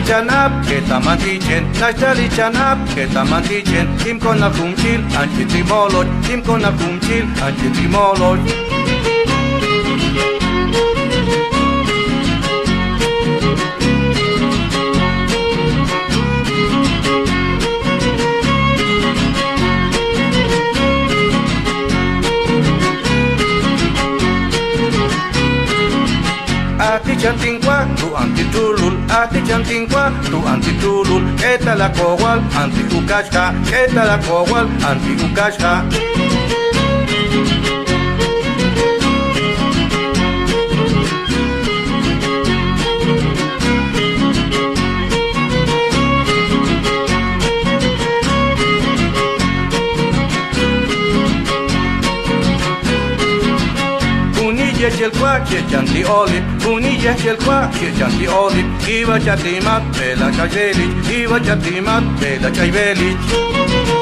chanap, ketamantichen, nashtali chanap, ketamantichen, tim con la kumchil, anchitimolot, tim con la kumchil, anchitimolot. Ati chantingwa, tu antitulul, ati chantingwa, tu antitulul, eta la kowal, anti ukashka, eta la kowal, anti ukashka. El qua che chanti olip, unija el qua che chanti olip, iba chatimat, bela chayvelich, iba chatimat, bela chayvelich.